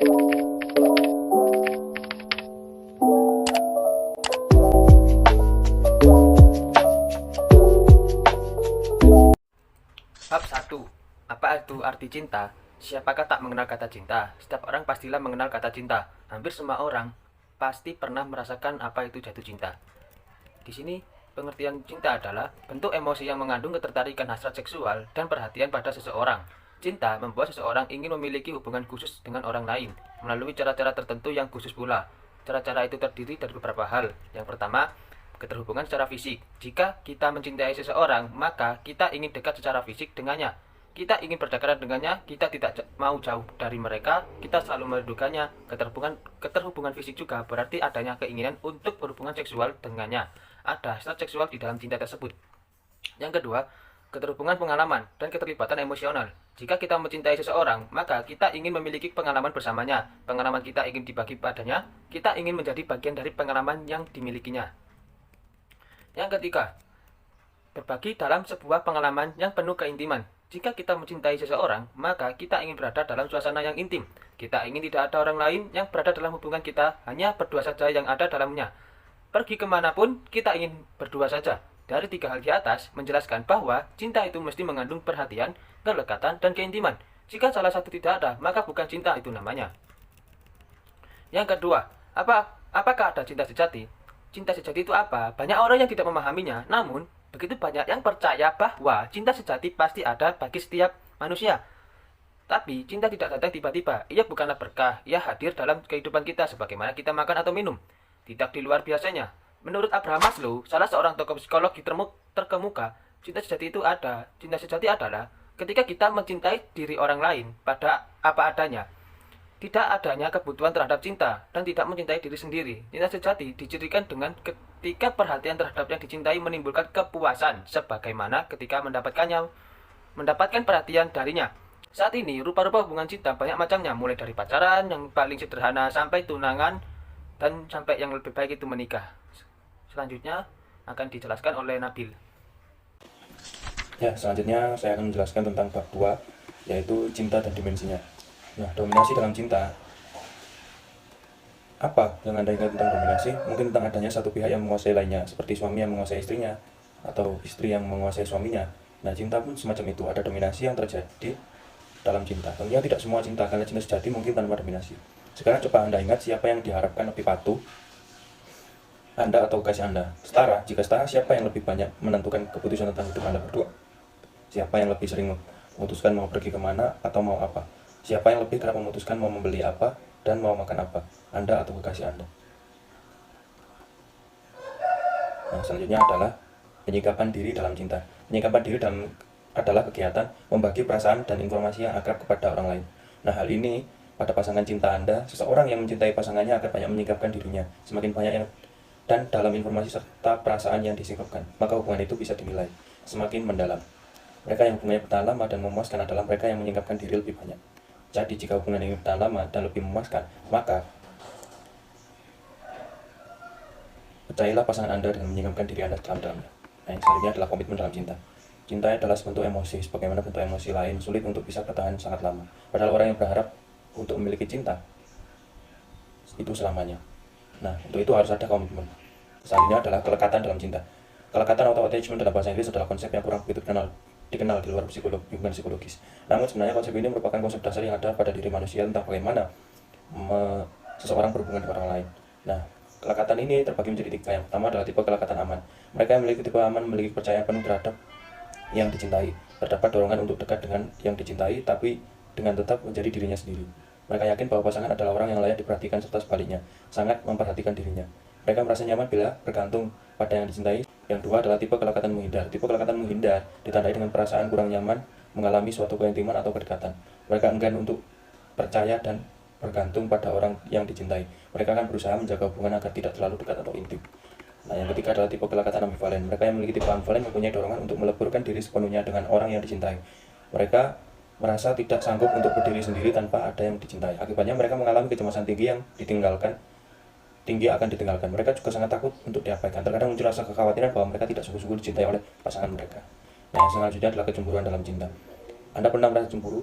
Bab 1. Apa itu arti cinta? Siapakah tak mengenal kata cinta? Setiap orang pastilah mengenal kata cinta. Hampir semua orang pasti pernah merasakan apa itu jatuh cinta. Di sini, pengertian cinta adalah bentuk emosi yang mengandung ketertarikan hasrat seksual dan perhatian pada seseorang. Cinta membuat seseorang ingin memiliki hubungan khusus dengan orang lain melalui cara-cara tertentu yang khusus pula. Cara-cara itu terdiri dari beberapa hal. Yang pertama, keterhubungan secara fisik. Jika kita mencintai seseorang, maka kita ingin dekat secara fisik dengannya. Kita ingin berdekatan dengannya, kita tidak mau jauh dari mereka, kita selalu merindukannya. Keterhubungan fisik juga berarti adanya keinginan untuk berhubungan seksual dengannya. Ada hasrat seksual di dalam cinta tersebut. Yang kedua, keterhubungan pengalaman dan keterlibatan emosional. Jika kita mencintai seseorang, maka kita ingin memiliki pengalaman bersamanya. Pengalaman kita ingin dibagi padanya, kita ingin menjadi bagian dari pengalaman yang dimilikinya. Yang ketiga, berbagi dalam sebuah pengalaman yang penuh keintiman. Jika kita mencintai seseorang, maka kita ingin berada dalam suasana yang intim. Kita ingin tidak ada orang lain yang berada dalam hubungan kita, hanya berdua saja yang ada dalamnya. Pergi kemanapun, kita ingin berdua saja. Dari tiga hal di atas, menjelaskan bahwa cinta itu mesti mengandung perhatian, kedekatan, dan keintiman. Jika salah satu tidak ada, maka bukan cinta itu namanya. Yang kedua, apakah ada cinta sejati? Cinta sejati itu apa? Banyak orang yang tidak memahaminya, namun begitu banyak yang percaya bahwa cinta sejati pasti ada bagi setiap manusia. Tapi cinta tidak datang tiba-tiba. Ia bukanlah berkah, ia hadir dalam kehidupan kita sebagaimana kita makan atau minum. Tidak di luar biasanya. Menurut Abraham Maslow, salah seorang tokoh psikologi terkemuka, cinta sejati itu ada. Cinta sejati adalah ketika kita mencintai diri orang lain pada apa adanya. Tidak adanya kebutuhan terhadap cinta dan tidak mencintai diri sendiri. Cinta sejati dicirikan dengan ketika perhatian terhadap yang dicintai menimbulkan kepuasan, sebagaimana ketika mendapatkan perhatian darinya. Saat ini, rupa-rupa hubungan cinta banyak macamnya, mulai dari pacaran yang paling sederhana sampai tunangan dan sampai yang lebih baik itu menikah. Selanjutnya akan dijelaskan oleh Nabil. Ya, selanjutnya saya akan menjelaskan tentang bab 2, yaitu cinta dan dimensinya. Nah, dominasi dalam cinta. Apa yang Anda ingat tentang dominasi? Mungkin tentang adanya satu pihak yang menguasai lainnya, seperti suami yang menguasai istrinya, atau istri yang menguasai suaminya. Nah, cinta pun semacam itu, ada dominasi yang terjadi dalam cinta. Tentunya tidak semua cinta, karena cinta sejati mungkin tanpa dominasi. Sekarang coba Anda ingat siapa yang diharapkan lebih patuh, Anda atau kekasih Anda. Setara, jika setara, siapa yang lebih banyak menentukan keputusan tentang hidup Anda berdua? Siapa yang lebih sering memutuskan mau pergi kemana atau mau apa? Siapa yang lebih kerap memutuskan mau membeli apa dan mau makan apa? Anda atau kekasih Anda? Nah, selanjutnya adalah penyikapan diri dalam cinta. Penyikapan diri adalah kegiatan membagi perasaan dan informasi yang akrab kepada orang lain. Nah, hal ini pada pasangan cinta Anda, seseorang yang mencintai pasangannya akan banyak menyikapkan dirinya. Semakin banyak dan dalam informasi serta perasaan yang disikapkan, maka hubungan itu bisa dinilai semakin mendalam. Mereka yang hubungannya bertahan lama dan memuaskan adalah mereka yang menyingkapkan diri lebih banyak. Jadi jika hubungan ini bertahan lama dan lebih memuaskan, maka percayalah pasangan Anda dengan menyingkapkan diri Anda dalam-dalamnya. Nah, yang selanjutnya adalah komitmen dalam cinta. Cinta adalah sebentuk emosi, sebagaimana bentuk emosi lain sulit untuk bisa bertahan sangat lama. Padahal orang yang berharap untuk memiliki cinta itu selamanya. Nah, untuk itu harus ada komitmen. Selanjutnya adalah kelekatan dalam cinta. Kelekatan atau attachment dalam bahasa Inggris adalah konsep yang kurang begitu dikenal di luar hubungan psikologis. Namun sebenarnya konsep ini merupakan konsep dasar yang ada pada diri manusia tentang bagaimana seseorang berhubungan dengan orang lain. Nah, kelekatan ini terbagi menjadi tiga. Yang pertama adalah tipe kelekatan aman. Mereka yang memiliki tipe aman memiliki kepercayaan penuh terhadap yang dicintai. Terdapat dorongan untuk dekat dengan yang dicintai, tapi dengan tetap menjadi dirinya sendiri. Mereka yakin bahwa pasangan adalah orang yang layak diperhatikan serta sebaliknya, sangat memperhatikan dirinya. Mereka merasa nyaman bila bergantung pada yang dicintai. Yang dua adalah tipe kelekatan menghindar. Tipe kelekatan menghindar ditandai dengan perasaan kurang nyaman mengalami suatu keintiman atau kedekatan. Mereka enggan untuk percaya dan bergantung pada orang yang dicintai. Mereka akan berusaha menjaga hubungan agar tidak terlalu dekat atau intim. Nah, yang ketiga adalah tipe kelekatan ambivalen. Mereka yang memiliki tipe ambivalen mempunyai dorongan untuk meleburkan diri sepenuhnya dengan orang yang dicintai. Mereka merasa tidak sanggup untuk berdiri sendiri tanpa ada yang dicintai. Akibatnya mereka mengalami kecemasan tinggi akan ditinggalkan. Mereka juga sangat takut untuk diabaikan. Terkadang muncul rasa kekhawatiran bahwa mereka tidak sungguh-sungguh dicintai oleh pasangan mereka. Nah, yang selanjutnya adalah kecemburuan dalam cinta. Anda pernah merasa cemburu?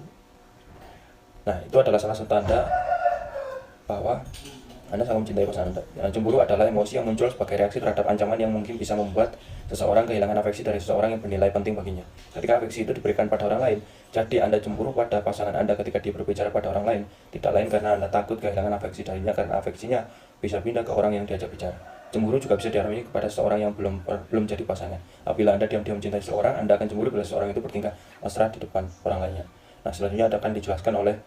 Nah, itu adalah salah satu tanda bahwa Anda sangat mencintai pasangan Anda. Cemburu adalah emosi yang muncul sebagai reaksi terhadap ancaman yang mungkin bisa membuat seseorang kehilangan afeksi dari seseorang yang bernilai penting baginya. Ketika afeksi itu diberikan pada orang lain, jadi Anda cemburu pada pasangan Anda ketika dia berbicara pada orang lain, tidak lain karena Anda takut kehilangan afeksi darinya karena afeksinya bisa pindah ke orang yang diajak bicara. Cemburu juga bisa dialami kepada seseorang yang belum jadi pasangan. Apabila Anda diam-diam mencintai seseorang, Anda akan cemburu bila seseorang itu bertingkah mesra di depan orang lainnya. Nah, selanjutnya akan dijelaskan oleh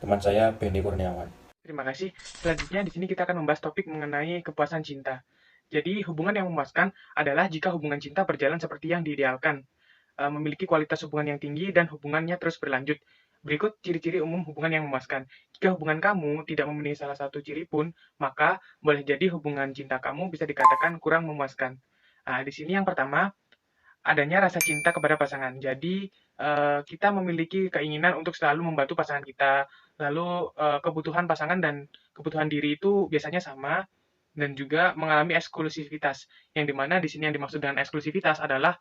teman saya, Benny Kurniawan. Terima kasih. Selanjutnya di sini kita akan membahas topik mengenai kepuasan cinta. Jadi hubungan yang memuaskan adalah jika hubungan cinta berjalan seperti yang diidealkan, memiliki kualitas hubungan yang tinggi dan hubungannya terus berlanjut. Berikut ciri-ciri umum hubungan yang memuaskan. Jika hubungan kamu tidak memenuhi salah satu ciri pun, maka boleh jadi hubungan cinta kamu bisa dikatakan kurang memuaskan. Nah, di sini yang pertama, adanya rasa cinta kepada pasangan. Jadi, kita memiliki keinginan untuk selalu membantu pasangan kita, lalu kebutuhan pasangan dan kebutuhan diri itu biasanya sama, dan juga mengalami eksklusivitas. Yang dimana di sini yang dimaksud dengan eksklusivitas adalah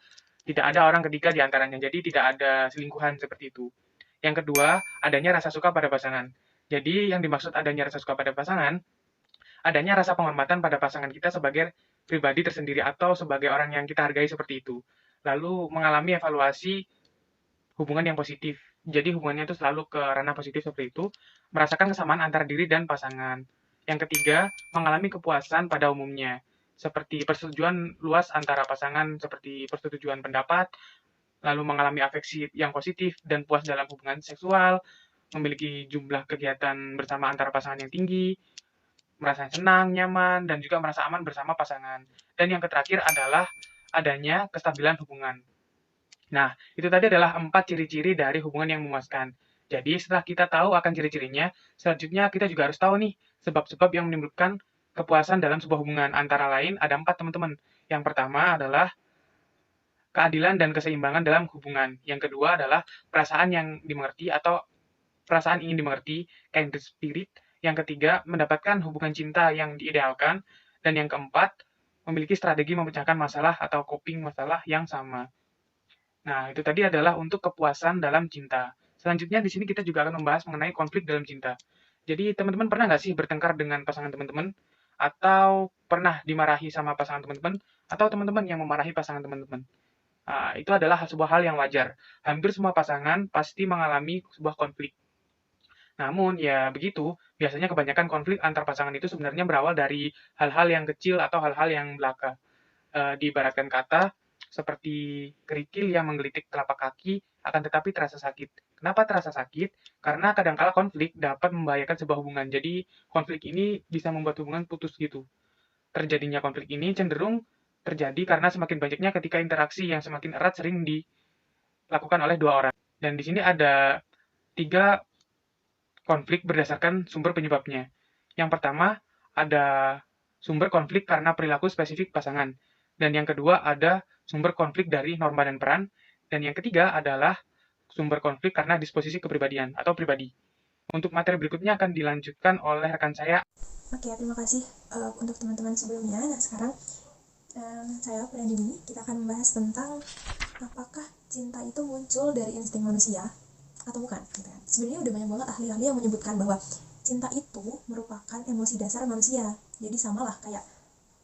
tidak ada orang ketiga di antaranya, jadi tidak ada selingkuhan seperti itu. Yang kedua, adanya rasa suka pada pasangan. Jadi, yang dimaksud adanya rasa suka pada pasangan, adanya rasa penghormatan pada pasangan kita sebagai pribadi tersendiri atau sebagai orang yang kita hargai seperti itu. Lalu mengalami evaluasi hubungan yang positif. Jadi hubungannya itu selalu ke ranah positif seperti itu, merasakan kesamaan antara diri dan pasangan. Yang ketiga, mengalami kepuasan pada umumnya, seperti persetujuan luas antara pasangan, seperti persetujuan pendapat, lalu mengalami afeksi yang positif dan puas dalam hubungan seksual, memiliki jumlah kegiatan bersama antara pasangan yang tinggi, merasa senang, nyaman, dan juga merasa aman bersama pasangan. Dan yang terakhir adalah adanya kestabilan hubungan. Nah, itu tadi adalah 4 ciri-ciri dari hubungan yang memuaskan. Jadi, setelah kita tahu akan ciri-cirinya, selanjutnya kita juga harus tahu nih, sebab-sebab yang menimbulkan kepuasan dalam sebuah hubungan. Antara lain, ada 4 teman-teman. Yang pertama adalah keadilan dan keseimbangan dalam hubungan. Yang kedua adalah perasaan yang dimengerti atau perasaan ingin dimengerti, kindred spirit. Yang ketiga, mendapatkan hubungan cinta yang diidealkan. Dan yang keempat, memiliki strategi memecahkan masalah atau coping masalah yang sama. Nah, itu tadi adalah untuk kepuasan dalam cinta. Selanjutnya di sini kita juga akan membahas mengenai konflik dalam cinta. Jadi, teman-teman pernah nggak sih bertengkar dengan pasangan teman-teman? Atau pernah dimarahi sama pasangan teman-teman? Atau teman-teman yang memarahi pasangan teman-teman? Nah, itu adalah sebuah hal yang wajar. Hampir semua pasangan pasti mengalami sebuah konflik. Namun, ya begitu, biasanya kebanyakan konflik antar pasangan itu sebenarnya berawal dari hal-hal yang kecil atau hal-hal yang belaka. Diibaratkan kata, seperti kerikil yang menggelitik telapak kaki, akan tetapi terasa sakit. Kenapa terasa sakit? Karena kadangkala konflik dapat membahayakan sebuah hubungan. Jadi, konflik ini bisa membuat hubungan putus gitu. Terjadinya konflik ini cenderung terjadi karena semakin banyaknya ketika interaksi yang semakin erat sering dilakukan oleh dua orang. Dan di sini ada 3 konflik berdasarkan sumber penyebabnya. Yang pertama, ada sumber konflik karena perilaku spesifik pasangan. Dan yang kedua, ada sumber konflik dari norma dan peran. Dan yang ketiga adalah sumber konflik karena disposisi kepribadian atau pribadi. Untuk materi berikutnya akan dilanjutkan oleh rekan saya. Oke, terima kasih untuk teman-teman sebelumnya. Nah, sekarang saya, Prandini, kita akan membahas tentang apakah cinta itu muncul dari insting manusia atau bukan. Gitu kan. Sebenarnya udah banyak banget ahli-ahli yang menyebutkan bahwa cinta itu merupakan emosi dasar manusia. Jadi samalah kayak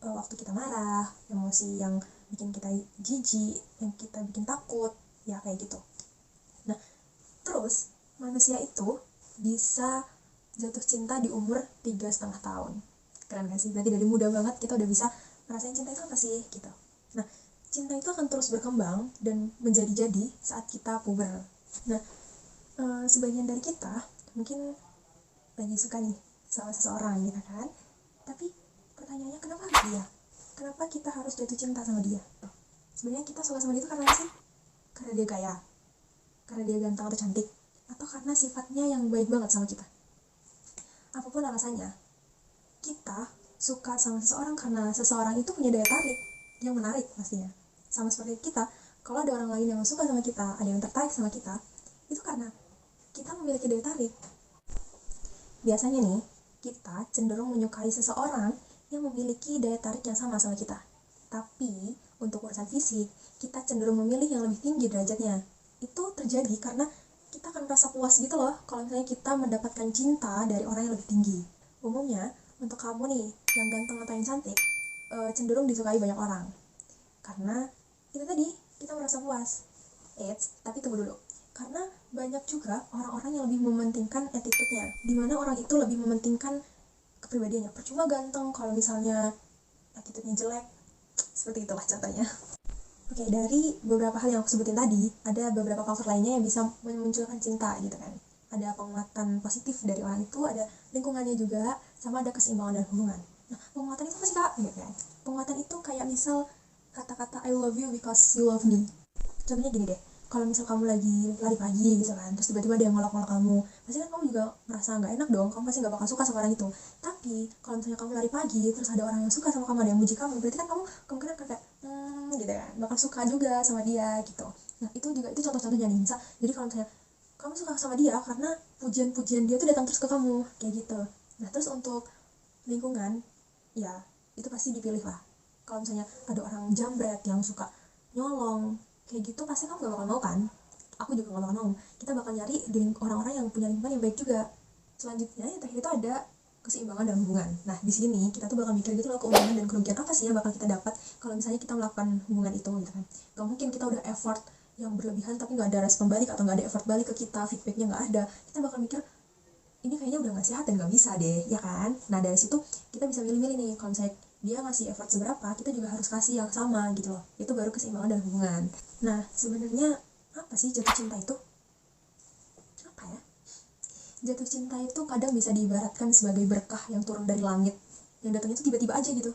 waktu kita marah, emosi yang bikin kita jijik, yang kita bikin takut, ya kayak gitu. Nah, terus manusia itu bisa jatuh cinta di umur 3,5 tahun. Keren gak sih? Berarti dari muda banget kita udah bisa ngerasain cinta itu apa sih? Gitu. Nah, cinta itu akan terus berkembang dan menjadi-jadi saat kita puber. Nah, sebagian dari kita mungkin lagi suka nih sama seseorang gitu kan. Tapi pertanyaannya, kenapa harus dia? Kenapa kita harus jatuh cinta sama dia? Sebenarnya kita suka sama dia itu karena apa sih? Karena dia kaya, karena dia ganteng atau cantik, atau karena sifatnya yang baik banget sama kita. Apapun alasannya, kita suka sama seseorang karena seseorang itu punya daya tarik yang menarik pastinya. Sama seperti kita, kalau ada orang lain yang suka sama kita, ada yang tertarik sama kita, itu karena kita memiliki daya tarik. Biasanya nih, kita cenderung menyukai seseorang yang memiliki daya tarik yang sama kita. Tapi, untuk urusan fisik, kita cenderung memilih yang lebih tinggi derajatnya. Itu terjadi karena kita akan merasa puas gitu loh kalau misalnya kita mendapatkan cinta dari orang yang lebih tinggi. Umumnya, untuk kamu nih, yang ganteng atau yang cantik, cenderung disukai banyak orang. Karena itu tadi, kita merasa puas. Tapi tunggu dulu. Karena banyak juga orang-orang yang lebih mementingkan attitude-nya, dimana orang itu lebih mementingkan kepribadiannya. Percuma ganteng kalau misalnya attitude-nya jelek, seperti itulah contohnya. Oke, dari beberapa hal yang aku sebutin tadi, ada beberapa faktor lainnya yang bisa memunculkan cinta gitu kan. Ada penguatan positif dari orang itu, ada lingkungannya juga, sama ada keseimbangan dan hubungan. Nah, penguatan itu apa sih kak? Gitu kan. Penguatan itu kayak misal kata-kata I love you because you love me. Contohnya gini deh, kalau misal kamu lagi lari pagi gitu kan, terus tiba-tiba ada yang ngolok-ngolok kamu, pasti kan kamu juga merasa nggak enak dong, kamu pasti nggak bakal suka sama orang itu. Tapi kalau misalnya kamu lari pagi, terus ada orang yang suka sama kamu, ada yang muji kamu, berarti kan kamu kemungkinan kayak gitu kan, bakal suka juga sama dia gitu. Nah itu contoh-contohnya nih, misal jadi kalau misalnya kamu suka sama dia karena pujian-pujian dia tuh datang terus ke kamu kayak gitu. Nah terus untuk lingkungan, ya itu pasti dipilih lah. Kalau misalnya ada orang jambret yang suka nyolong kayak gitu, pasti kamu gak bakal mau kan. Aku juga gak bakal mau. Kita bakal nyari di orang-orang yang punya lingkungan yang baik juga. Selanjutnya yang terakhir itu ada keseimbangan dan hubungan. Nah di sini kita tuh bakal mikir gitu loh, keuntungan dan kerugian apa sih yang bakal kita dapat kalau misalnya kita melakukan hubungan itu gitu kan. Gak mungkin kita udah effort yang berlebihan tapi gak ada respon balik, atau gak ada effort balik ke kita, feedbacknya gak ada. Kita bakal mikir ini kayaknya udah gak sehat dan gak bisa deh, ya kan. Nah dari situ kita bisa milih-milih nih, kalau misalnya dia ngasih effort seberapa, kita juga harus kasih yang sama gitu loh. Itu baru keseimbangan dan hubungan. Nah sebenarnya apa sih jatuh cinta itu? Apa ya? Jatuh cinta itu kadang bisa diibaratkan sebagai berkah yang turun dari langit, yang datangnya tuh tiba-tiba aja gitu,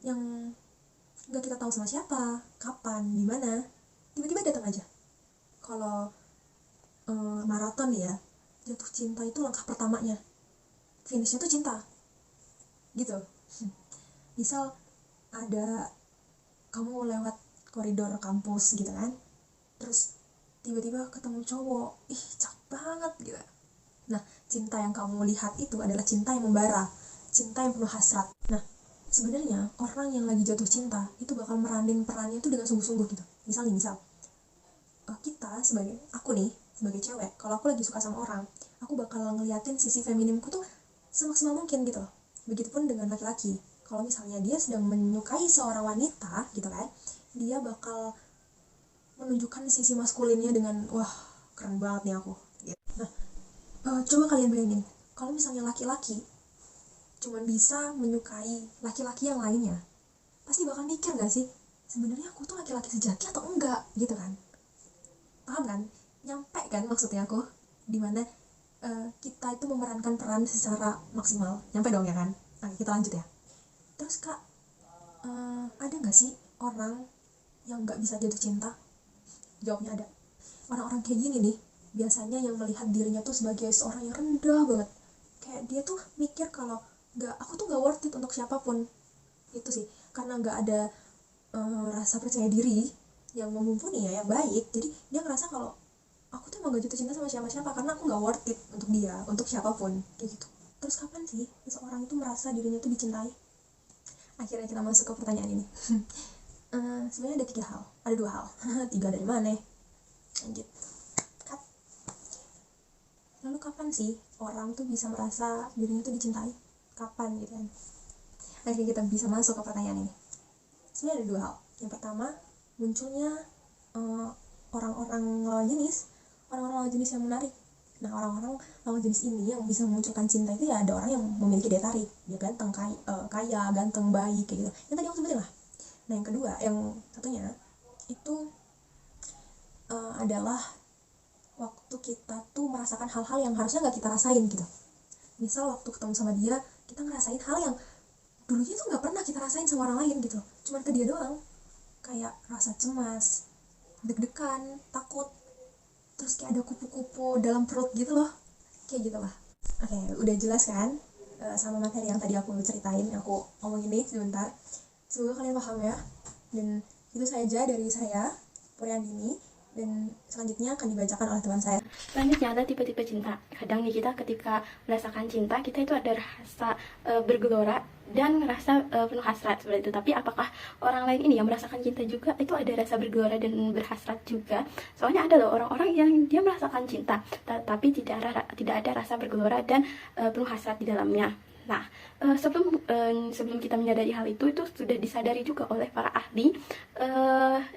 yang nggak kita tahu sama siapa, kapan, di mana, tiba-tiba datang aja. Kalau maraton ya, jatuh cinta itu langkah pertamanya, finishnya tuh cinta, gitu. Misal ada kamu lewat koridor kampus gitu kan, terus tiba-tiba ketemu cowok, ih cakep banget gitu. Nah, cinta yang kamu lihat itu adalah cinta yang membara, cinta yang penuh hasrat. Nah, sebenarnya orang yang lagi jatuh cinta itu bakal meranin perannya itu dengan sungguh-sungguh gitu. Misal kita aku nih sebagai cewek, kalau aku lagi suka sama orang, aku bakal ngeliatin sisi feminimku tuh semaksimal mungkin gitu. Begitupun dengan laki-laki. Kalau misalnya dia sedang menyukai seorang wanita gitu kan, dia bakal menunjukkan sisi maskulinnya dengan wah keren banget nih aku gitu. Nah coba kalian bayangin, kalau misalnya laki-laki cuman bisa menyukai laki-laki yang lainnya, pasti bakal mikir gak sih, sebenarnya aku tuh laki-laki sejati atau enggak gitu kan. Paham kan? Nyampe kan maksudnya aku, dimana kita itu memerankan peran secara maksimal. Nyampe dong ya kan? Nah kita lanjut ya. Terus kak, ada gak sih orang yang gak bisa jatuh cinta? Jawabnya ada. Orang-orang kayak gini nih biasanya yang melihat dirinya tuh sebagai seorang yang rendah banget, kayak dia tuh mikir kalau aku tuh gak worth it untuk siapapun. Itu sih karena gak ada rasa percaya diri yang mumpuni ya, yang baik. Jadi dia ngerasa kalau aku tuh emang gak jatuh cinta sama siapa-siapa karena aku gak worth it untuk dia, untuk siapapun kayak gitu. Terus kapan sih seseorang itu merasa dirinya tuh dicintai? Akhirnya kita masuk ke pertanyaan ini. Sebenarnya ada dua hal. Tiga dari mana? Lanjut. Cut. Lalu kapan sih orang tuh bisa merasa dirinya tuh dicintai? Kapan gitu kan? Akhirnya kita bisa masuk ke pertanyaan ini. Sebenarnya ada dua hal. Yang pertama, munculnya orang-orang lawan jenis yang menarik. Nah, orang-orang lawan jenis ini yang bisa memunculkan cinta itu ya ada orang yang memiliki daya tarik. Dia ganteng, kaya, ganteng, baik kayak gitu. Yang tadi aku sebutin lah. Nah, yang kedua, yang satunya itu adalah waktu kita tuh merasakan hal-hal yang harusnya gak kita rasain gitu. Misal waktu ketemu sama dia, kita ngerasain hal yang dulunya tuh gak pernah kita rasain sama orang lain gitu. Cuman ke dia doang. Kayak rasa cemas, deg-degan, takut, terus kayak ada kupu-kupu dalam perut gitu loh, kayak gitu lah. Oke, udah jelas kan sama materi yang tadi aku ceritain, yang aku omongin nih sebentar. Semoga kalian paham ya. Dan itu saja dari saya, Puryandini, dan selanjutnya akan dibacakan oleh teman saya. Selanjutnya ada tipe-tipe cinta. Kadang nih kita ketika merasakan cinta, kita itu ada rasa bergelora dan ngerasa penuh hasrat seperti itu. Tapi apakah orang lain ini yang merasakan cinta juga itu ada rasa bergelora dan berhasrat juga? Soalnya ada loh orang-orang yang dia merasakan cinta tapi tidak ada rasa bergelora dan penuh hasrat di dalamnya. Nah, sebelum kita menyadari hal itu sudah disadari juga oleh para ahli.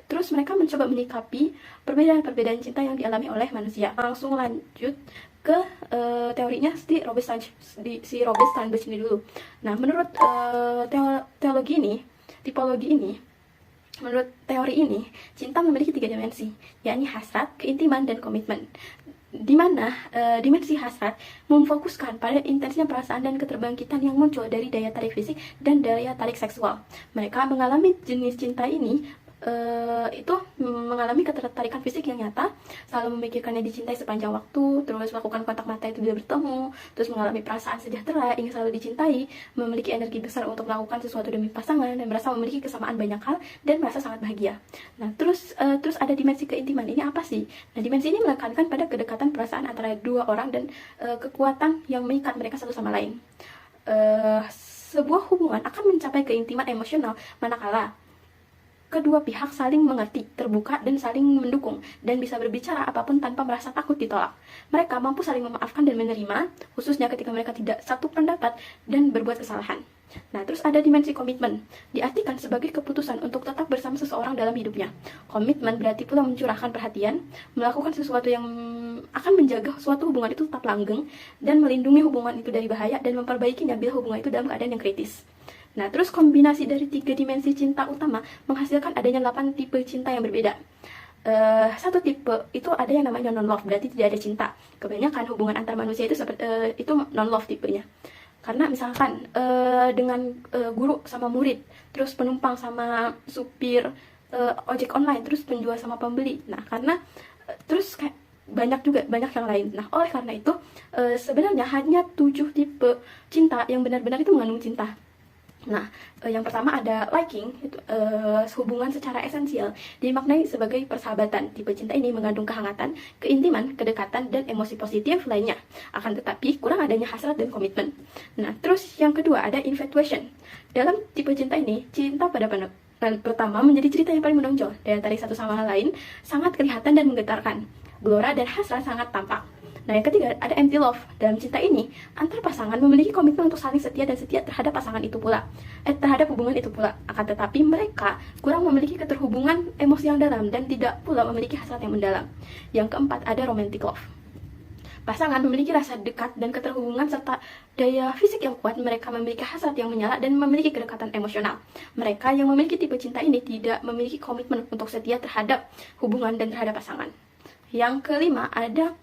Terus mereka mencoba menyikapi perbedaan-perbedaan cinta yang dialami oleh manusia. Langsung lanjut ke teorinya si Robert Steinberg ini dulu. Nah, menurut tipologi ini, menurut teori ini, cinta memiliki 3 dimensi, yakni hasrat, keintiman, dan komitmen. Di mana dimensi hasrat memfokuskan pada intensinya perasaan dan keterbangkitan yang muncul dari daya tarik fisik dan daya tarik seksual. Mereka mengalami jenis cinta ini itu mengalami ketertarikan fisik yang nyata, selalu memikirkannya dicintai sepanjang waktu, terus melakukan kontak mata itu tidak bertemu, terus mengalami perasaan sejahtera, ingin selalu dicintai, memiliki energi besar untuk melakukan sesuatu demi pasangan, dan merasa memiliki kesamaan banyak hal dan merasa sangat bahagia. Nah, terus ada dimensi keintiman. Ini apa sih? Nah, dimensi ini menekankan pada kedekatan perasaan antara dua orang dan kekuatan yang mengikat mereka satu sama lain. Sebuah hubungan akan mencapai keintiman emosional manakala kedua pihak saling mengerti, terbuka, dan saling mendukung, dan bisa berbicara apapun tanpa merasa takut ditolak. Mereka mampu saling memaafkan dan menerima, khususnya ketika mereka tidak satu pendapat dan berbuat kesalahan. Nah, terus ada dimensi komitmen, diartikan sebagai keputusan untuk tetap bersama seseorang dalam hidupnya. Komitmen berarti pula mencurahkan perhatian, melakukan sesuatu yang akan menjaga suatu hubungan itu tetap langgeng, dan melindungi hubungan itu dari bahaya, dan memperbaikinya bila hubungan itu dalam keadaan yang kritis. Nah, terus kombinasi dari 3 dimensi cinta utama menghasilkan adanya 8 tipe cinta yang berbeda. Satu tipe itu ada yang namanya non-love, berarti tidak ada cinta. Kebanyakan hubungan antar manusia itu itu non-love tipenya. Karena misalkan dengan guru sama murid, terus penumpang sama supir ojek online, terus penjual sama pembeli. Nah, karena terus kayak banyak yang lain. Nah, oleh karena itu sebenarnya hanya 7 tipe cinta yang benar-benar itu mengandung cinta. Nah, yang pertama ada liking, itu hubungan secara esensial, dimaknai sebagai persahabatan. Tipe cinta ini mengandung kehangatan, keintiman, kedekatan, dan emosi positif lainnya. Akan tetapi, kurang adanya hasrat dan komitmen. Nah, terus yang kedua ada infatuation. Dalam tipe cinta ini, cinta pada pandangan pertama menjadi cerita yang paling menonjol. Daya tarik satu sama lain sangat kelihatan dan menggetarkan. Gelora dan hasrat sangat tampak. Nah, yang ketiga ada empty love. Dalam cinta ini, antar pasangan memiliki komitmen untuk saling setia dan setia terhadap pasangan itu pula, terhadap hubungan itu pula. Akan tetapi mereka kurang memiliki keterhubungan emosi yang dalam dan tidak pula memiliki hasrat yang mendalam. Yang keempat ada romantic love. Pasangan memiliki rasa dekat dan keterhubungan serta daya fisik yang kuat. Mereka memiliki hasrat yang menyala dan memiliki kedekatan emosional. Mereka yang memiliki tipe cinta ini tidak memiliki komitmen untuk setia terhadap hubungan dan terhadap pasangan. Yang kelima ada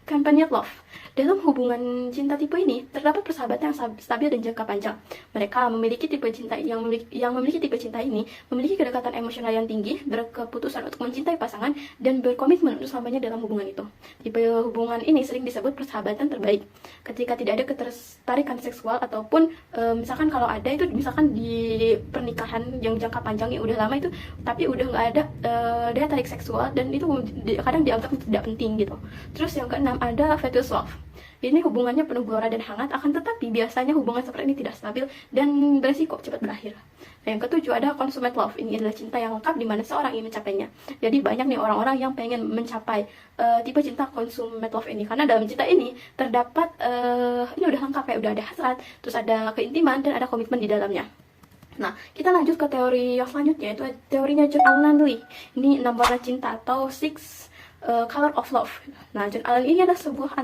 companionate love. Dalam hubungan cinta tipe ini terdapat persahabatan yang stabil dan jangka panjang. Mereka memiliki tipe cinta yang memiliki tipe cinta ini memiliki kedekatan emosional yang tinggi, berkeputusan untuk mencintai pasangan dan berkomitmen untuk selamanya dalam hubungan itu. Tipe hubungan ini sering disebut persahabatan terbaik. Ketika tidak ada ketertarikan seksual ataupun misalkan kalau ada itu misalkan di pernikahan yang jangka panjangnya udah lama itu tapi udah nggak ada daya tarik seksual dan itu kadang dianggap tidak penting gitu. Terus yang keenam ada fatuous love. Ini hubungannya penuh gelora dan hangat, akan tetapi biasanya hubungan seperti ini tidak stabil dan beresiko cepat berakhir. Nah, yang ketujuh ada consummate love. Ini adalah cinta yang lengkap di mana seorang ingin mencapainya. Jadi banyak nih orang-orang yang pengen mencapai tipe cinta consummate love ini, karena dalam cinta ini terdapat ini udah lengkap ya, udah ada hasrat, terus ada keintiman dan ada komitmen di dalamnya. Nah, kita lanjut ke teori yang selanjutnya, itu teorinya John Allen Lee. Ini 6 warna cinta atau 6 Color of Love. Nah, John Allen ini adalah sebuah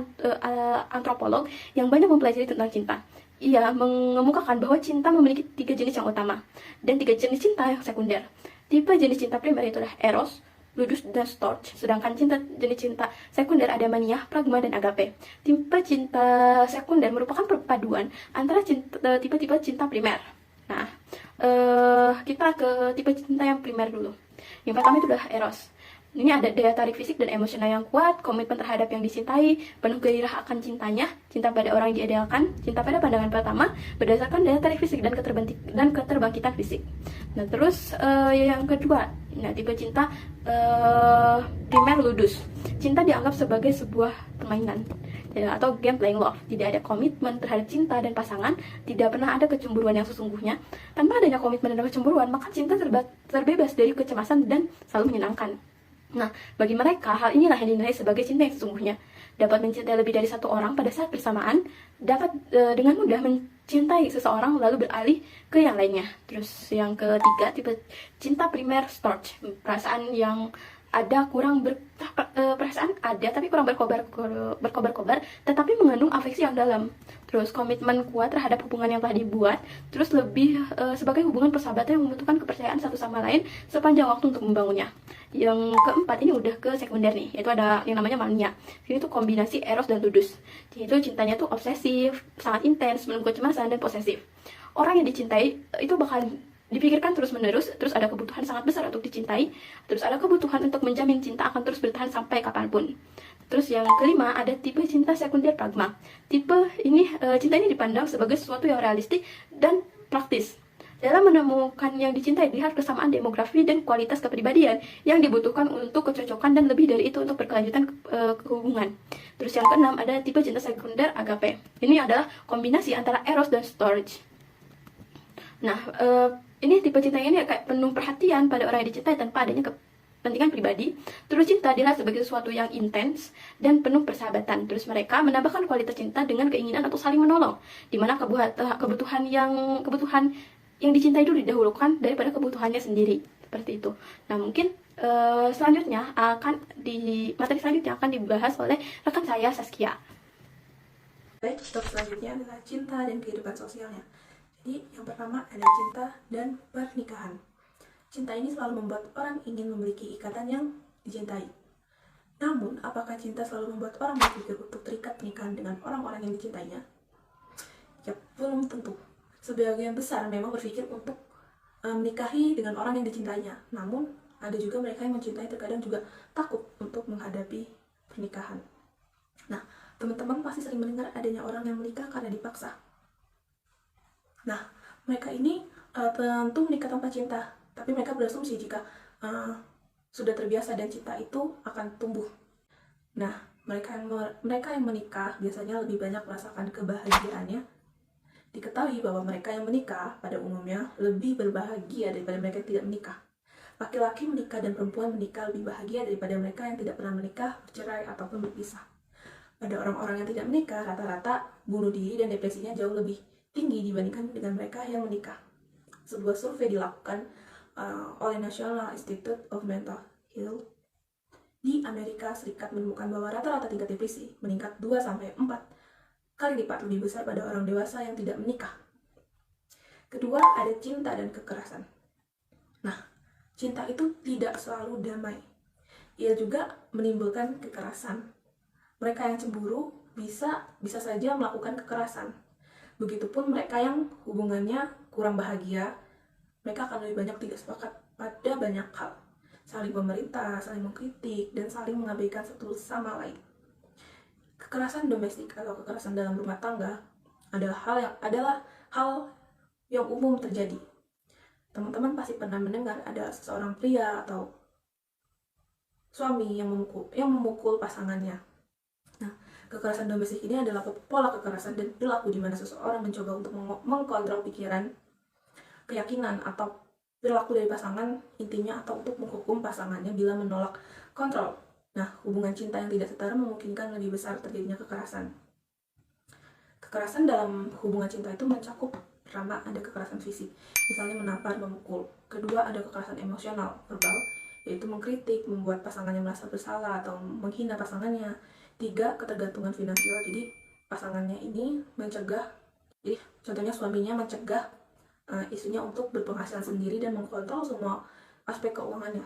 antropolog yang banyak mempelajari tentang cinta. Ia mengemukakan bahwa cinta memiliki 3 jenis yang utama dan 3 jenis cinta yang sekunder. Tipe jenis cinta primer itu adalah Eros, Ludus, dan Storge. Sedangkan jenis cinta sekunder ada Mania, Pragma, dan Agape. Tipe cinta sekunder merupakan perpaduan antara tipe-tipe cinta primer. Nah, kita ke tipe cinta yang primer dulu. Yang pertama itu adalah Eros. Ini ada daya tarik fisik dan emosional yang kuat, komitmen terhadap yang dicintai, penuh gairah akan cintanya, cinta pada orang yang diidealkan, cinta pada pandangan pertama, berdasarkan daya tarik fisik dan keterbangkitan fisik. Nah, terus yang kedua, nah tipe cinta primer Ludus. Cinta dianggap sebagai sebuah permainan. ya, atau game playing love. Tidak ada komitmen terhadap cinta dan pasangan, tidak pernah ada kecemburuan yang sesungguhnya. Tanpa adanya komitmen dan kecemburuan, maka cinta terbebas dari kecemasan dan selalu menyenangkan. Nah, bagi mereka, hal inilah yang dinilai sebagai cinta yang sesungguhnya. Dapat mencintai lebih dari satu orang pada saat bersamaan, dapat dengan mudah mencintai seseorang lalu beralih ke yang lainnya. Terus yang ketiga, tipe cinta primer storge, perasaan yang ada perasaan ada tapi kurang berkobar-kobar, tetapi mengandung afeksi yang dalam. Terus komitmen kuat terhadap hubungan yang telah dibuat, terus lebih sebagai hubungan persahabatan yang membutuhkan kepercayaan satu sama lain sepanjang waktu untuk membangunnya. Yang keempat ini udah ke sekunder nih, yaitu ada yang namanya mania. Ini tuh kombinasi eros dan ludus. Itu cintanya tuh obsesif, sangat intens, menunggu kecemasan dan posesif. Orang yang dicintai itu bakal dipikirkan terus-menerus, terus ada kebutuhan sangat besar untuk dicintai, terus ada kebutuhan untuk menjamin cinta akan terus bertahan sampai kapanpun. Terus yang kelima, ada tipe cinta sekunder pragma. Tipe ini, cinta ini dipandang sebagai sesuatu yang realistik dan praktis. Dalam menemukan yang dicintai, dilihat kesamaan demografi dan kualitas kepribadian yang dibutuhkan untuk kecocokan dan lebih dari itu untuk berkelanjutan kehubungan. Terus yang keenam, ada tipe cinta sekunder agape. Ini adalah kombinasi antara eros dan storge. Nah, ini tipe cinta ini kayak penuh perhatian pada orang yang dicintai tanpa adanya kepentingan pribadi. Terus cinta dilihat sebagai sesuatu yang intens dan penuh persahabatan. Terus mereka menambahkan kualitas cinta dengan keinginan untuk saling menolong, di mana kebutuhan yang dicintai itu didahulukan daripada kebutuhannya sendiri. Seperti itu. Nah, mungkin selanjutnya materi selanjutnya akan dibahas oleh rekan saya Saskia. Baik, topik selanjutnya adalah cinta dan kehidupan sosialnya. Jadi, yang pertama ada cinta dan pernikahan. Cinta ini selalu membuat orang ingin memiliki ikatan yang dicintai. Namun, apakah cinta selalu membuat orang berpikir untuk terikat pernikahan dengan orang-orang yang dicintainya? Ya, belum tentu. Sebagian besar memang berpikir untuk menikahi dengan orang yang dicintainya. Namun, ada juga mereka yang mencintai terkadang juga takut untuk menghadapi pernikahan. Nah, teman-teman pasti sering mendengar adanya orang yang menikah karena dipaksa. Nah, mereka ini tentu menikah tanpa cinta, tapi mereka berasumsi jika sudah terbiasa dan cinta itu akan tumbuh. Nah, mereka yang menikah biasanya lebih banyak merasakan kebahagiaannya. Diketahui bahwa mereka yang menikah pada umumnya lebih berbahagia daripada mereka yang tidak menikah. Laki-laki menikah dan perempuan menikah lebih bahagia daripada mereka yang tidak pernah menikah, bercerai, ataupun berpisah. Pada orang-orang yang tidak menikah, rata-rata bunuh diri dan depresinya jauh lebih tinggi dibandingkan dengan mereka yang menikah. Sebuah survei dilakukan oleh National Institute of Mental Health di Amerika Serikat menemukan bahwa rata-rata tingkat depresi meningkat 2-4 kali lipat lebih besar pada orang dewasa yang tidak menikah. Kedua, ada cinta dan kekerasan. Nah, cinta itu tidak selalu damai. Ia juga menimbulkan kekerasan. Mereka yang cemburu bisa saja melakukan kekerasan. Begitupun mereka yang hubungannya kurang bahagia, mereka akan lebih banyak tidak sepakat pada banyak hal. Saling memerintah, saling mengkritik, dan saling mengabaikan satu sama lain. Kekerasan domestik atau kekerasan dalam rumah tangga adalah hal yang umum terjadi. Teman-teman pasti pernah mendengar ada seorang pria atau suami yang memukul pasangannya. Nah, kekerasan domestik ini adalah pola kekerasan dan perilaku di mana seseorang mencoba untuk mengkontrol pikiran, keyakinan, atau perilaku dari pasangan intinya atau untuk menghukum pasangannya bila menolak kontrol. Nah, hubungan cinta yang tidak setara memungkinkan lebih besar terjadinya kekerasan. Kekerasan dalam hubungan cinta itu mencakup pertama ada kekerasan fisik, misalnya menampar, memukul. Kedua ada kekerasan emosional, verbal, yaitu mengkritik, membuat pasangannya merasa bersalah atau menghina pasangannya. 3, ketergantungan finansial, jadi pasangannya ini jadi contohnya suaminya mencegah istrinya untuk berpenghasilan sendiri dan mengkontrol semua aspek keuangannya.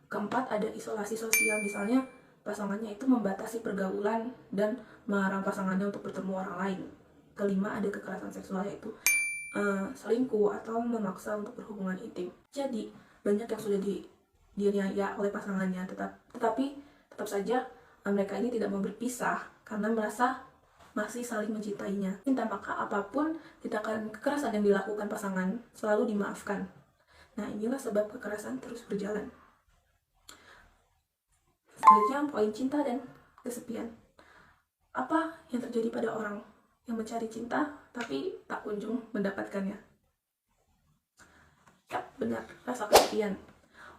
4, ada isolasi sosial, misalnya pasangannya itu membatasi pergaulan dan melarang pasangannya untuk bertemu orang lain. 5, ada kekerasan seksual, yaitu selingkuh atau memaksa untuk berhubungan intim. Jadi banyak yang sudah dianiaya oleh pasangannya, tetapi tetap saja mereka ini tidak mau berpisah karena merasa masih saling mencintainya. Cinta, maka apapun tindakan kekerasan yang dilakukan pasangan selalu dimaafkan. Nah, inilah sebab kekerasan terus berjalan. Selanjutnya, poin cinta dan kesepian. Apa yang terjadi pada orang yang mencari cinta tapi tak kunjung mendapatkannya? Ya, benar, rasa kesepian.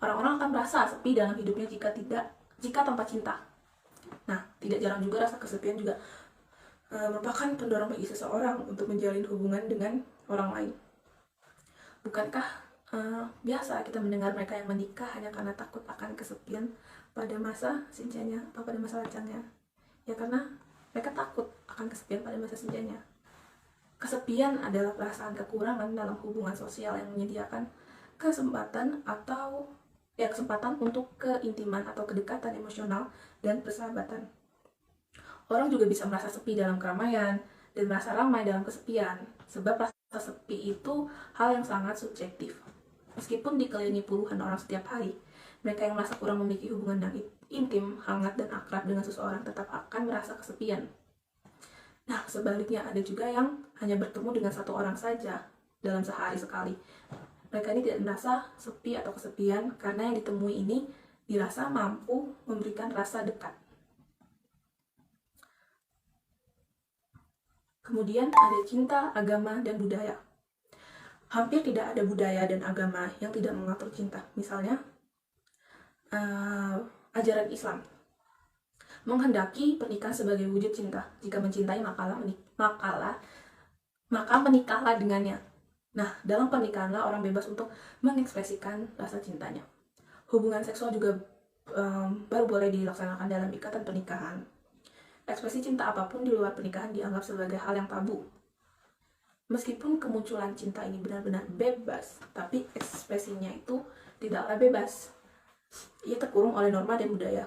Orang-orang akan merasa sepi dalam hidupnya jika tanpa cinta. Nah, tidak jarang juga rasa kesepian juga merupakan pendorong bagi seseorang untuk menjalin hubungan dengan orang lain. Bukankah biasa kita mendengar mereka yang menikah hanya karena takut akan kesepian pada masa senjanya atau pada masa lajangnya? Ya karena mereka takut akan kesepian pada masa senjanya. Kesepian adalah perasaan kekurangan dalam hubungan sosial yang menyediakan kesempatan untuk keintiman atau kedekatan emosional dan persahabatan. Orang juga bisa merasa sepi dalam keramaian dan merasa ramai dalam kesepian, sebab rasa sepi itu hal yang sangat subjektif. Meskipun dikelilingi puluhan orang setiap hari, mereka yang merasa kurang memiliki hubungan yang intim, hangat, dan akrab dengan seseorang tetap akan merasa kesepian. Nah, sebaliknya ada juga yang hanya bertemu dengan satu orang saja dalam sehari sekali. Mereka ini tidak merasa sepi atau kesepian karena yang ditemui ini dirasa mampu memberikan rasa dekat. Kemudian ada cinta, agama, dan budaya. Hampir tidak ada budaya dan agama yang tidak mengatur cinta. Misalnya, ajaran Islam menghendaki pernikahan sebagai wujud cinta. Jika mencintai maka menikahlah dengannya. Nah, dalam pernikahanlah orang bebas untuk mengekspresikan rasa cintanya. Hubungan seksual juga baru boleh dilaksanakan dalam ikatan pernikahan. Ekspresi cinta apapun di luar pernikahan dianggap sebagai hal yang tabu. Meskipun kemunculan cinta ini benar-benar bebas, tapi ekspresinya itu tidaklah bebas. Ia terkurung oleh norma dan budaya.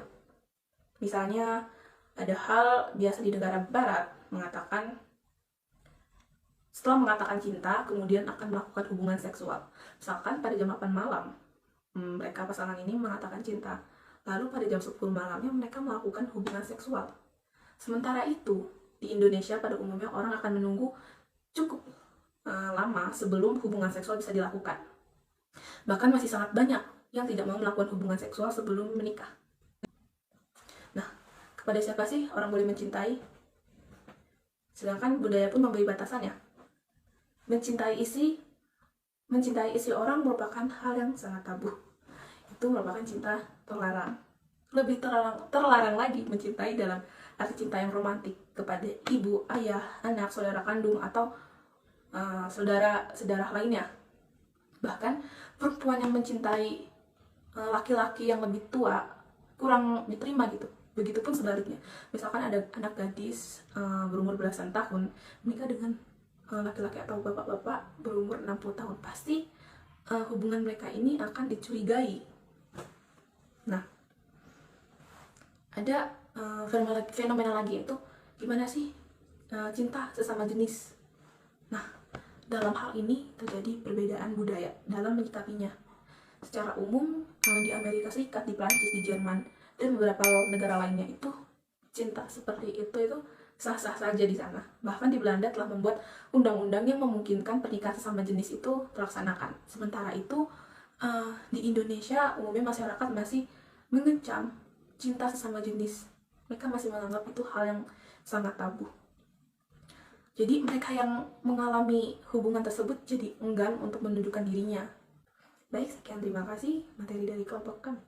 Misalnya, ada hal biasa di negara barat setelah mengatakan cinta, kemudian akan melakukan hubungan seksual. Misalkan pada jam 8 malam, mereka pasangan ini mengatakan cinta. Lalu pada jam 10 malamnya mereka melakukan hubungan seksual. Sementara itu, di Indonesia pada umumnya orang akan menunggu cukup lama sebelum hubungan seksual bisa dilakukan. Bahkan masih sangat banyak yang tidak mau melakukan hubungan seksual sebelum menikah. Nah, kepada siapa sih orang boleh mencintai? Sedangkan budaya pun memberi batasannya. Mencintai isi orang merupakan hal yang sangat tabu. Itu merupakan cinta terlarang. Lebih terlarang lagi mencintai dalam arti cinta yang romantik kepada ibu, ayah, anak, saudara kandung, atau saudara lainnya. Bahkan perempuan yang mencintai laki-laki yang lebih tua kurang diterima gitu. Begitupun sebaliknya. Misalkan ada anak gadis berumur belasan tahun menikah dengan laki-laki atau bapak-bapak berumur 60 tahun. Pasti hubungan mereka ini akan dicurigai. Nah, ada fenomena lagi, yaitu gimana sih cinta sesama jenis. Nah, dalam hal ini terjadi perbedaan budaya dalam menyikapinya. Secara umum di Amerika Serikat, di Prancis, di Jerman, dan beberapa negara lainnya itu cinta seperti itu sah-sah saja di sana. Bahkan di Belanda telah membuat undang-undang yang memungkinkan pernikahan sesama jenis itu terlaksanakan. Sementara itu di Indonesia umumnya masyarakat masih mengecam cinta sesama jenis. Mereka masih menganggap itu hal yang sangat tabu. Jadi mereka yang mengalami hubungan tersebut jadi enggan untuk menunjukkan dirinya. Baik, sekian, terima kasih materi dari kelompok kami.